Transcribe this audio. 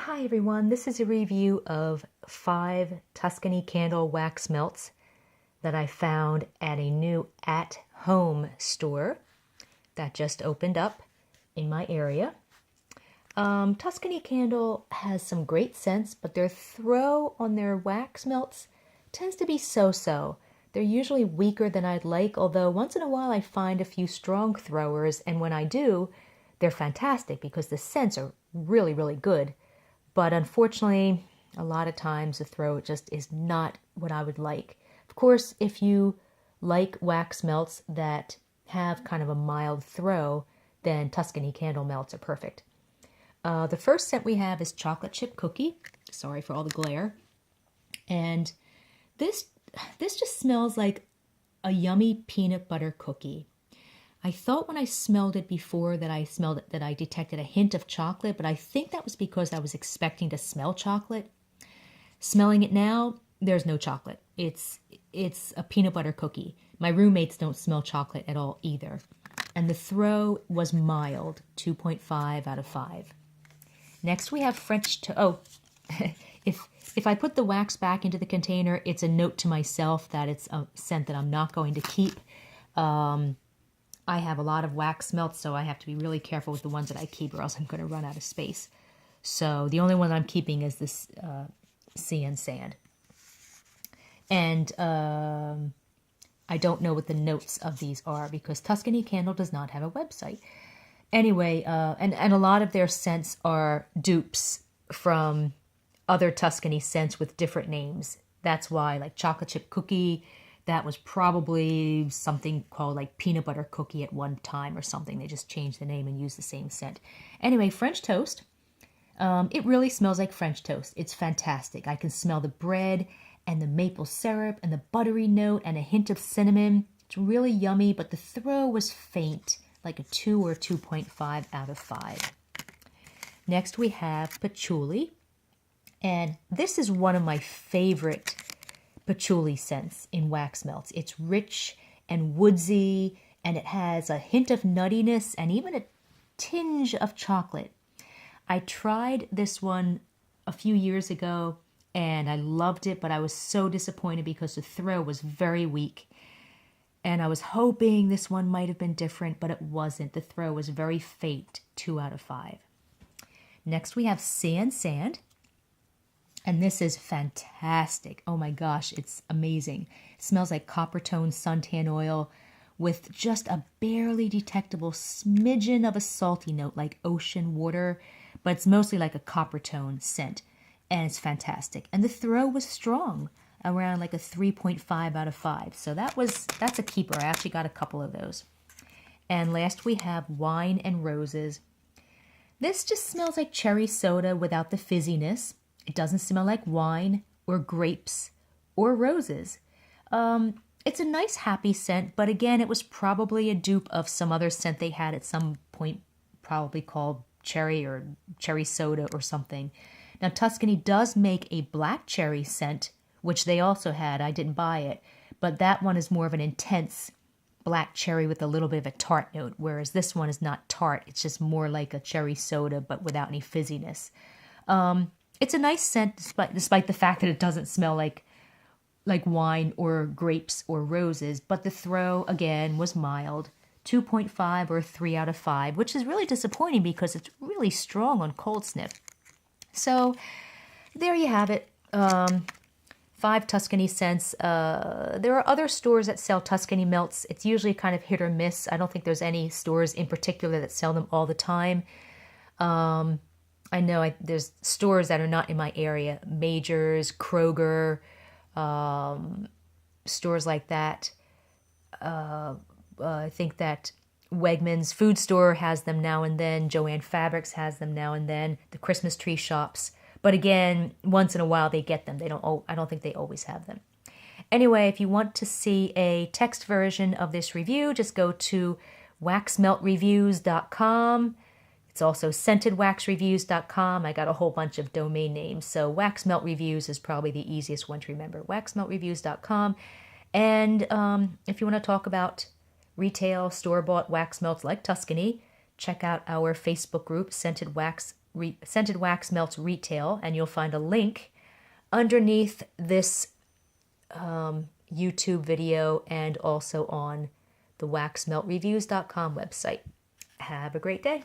Hi everyone, this is a review of 5 Tuscany candle wax melts that I found at a new at-home store that just opened up in my area. Tuscany Candle has some great scents, but their throw on their wax melts tends to be so-so. They're usually weaker than I'd like, although once in a while I find a few strong throwers, and when I do, they're fantastic because the scents are really, really good. But unfortunately, a lot of times the throw just is not what I would like. Of course, if you like wax melts that have kind of a mild throw, then Tuscany candle melts are perfect. The first scent we have is chocolate chip cookie. Sorry for all the glare. And this just smells like a yummy peanut butter cookie. I thought when I smelled it before that I detected a hint of chocolate, but I think that was because I was expecting to smell chocolate. Smelling it now, there's no chocolate. It's a peanut butter cookie. My roommates don't smell chocolate at all either. And the throw was mild, 2.5 out of 5. Next we have French toast. Oh, if I put the wax back into the container, it's a note to myself that it's a scent that I'm not going to keep. I have a lot of wax melts, so I have to be really careful with the ones that I keep or else I'm going to run out of space. So the only one I'm keeping is this Sea and Sand. And I don't know what the notes of these are because Tuscany Candle does not have a website. Anyway, and a lot of their scents are dupes from other Tuscany scents with different names. That's why, like chocolate chip cookie, that was probably something called like peanut butter cookie at one time or something. They just changed the name and used the same scent. Anyway, French toast. It really smells like French toast. It's fantastic. I can smell the bread and the maple syrup and the buttery note and a hint of cinnamon. It's really yummy, but the throw was faint, like a 2 or 2.5 out of 5. Next we have patchouli. And this is one of my favorite patchouli scents in wax melts. It's rich and woodsy, and it has a hint of nuttiness and even a tinge of chocolate. I tried this one a few years ago, and I loved it, but I was so disappointed because the throw was very weak. And I was hoping this one might have been different, but it wasn't. The throw was very faint, 2 out of 5. Next we have Sea and Sand. And this is fantastic. Oh my gosh, it's amazing. It smells like copper tone suntan oil with just a barely detectable smidgen of a salty note like ocean water, but it's mostly like a copper tone scent. And it's fantastic. And the throw was strong, around like a 3.5 out of 5. So that's a keeper. I actually got a couple of those. And last we have Wine and Roses. This just smells like cherry soda without the fizziness. It doesn't smell like wine or grapes or roses. It's a nice happy scent, but again, it was probably a dupe of some other scent they had at some point, probably called cherry or cherry soda or something. Now, Tuscany does make a black cherry scent, which they also had. I didn't buy it, but that one is more of an intense black cherry with a little bit of a tart note, whereas this one is not tart. It's just more like a cherry soda, but without any fizziness. It's a nice scent despite the fact that it doesn't smell like wine or grapes or roses, but the throw, again, was mild, 2.5 or 3 out of 5, which is really disappointing because it's really strong on cold sniff. So there you have it. 5 Tuscany scents. There are other stores that sell Tuscany melts. It's usually kind of hit or miss. I don't think there's any stores in particular that sell them all the time. I know there's stores that are not in my area, Majors, Kroger, stores like that. I think that Wegmans food store has them now and then. Joann Fabrics has them now and then. The Christmas tree shops. But again, once in a while they get them. I don't think they always have them. Anyway, if you want to see a text version of this review, just go to waxmeltreviews.com. It's also scentedwaxreviews.com. I got a whole bunch of domain names. So Wax Melt Reviews is probably the easiest one to remember. waxmeltreviews.com. And if you want to talk about retail store-bought wax melts like Tuscany, check out our Facebook group, Scented Wax scented wax melts retail, and you'll find a link underneath this YouTube video and also on the waxmeltreviews.com website. Have a great day.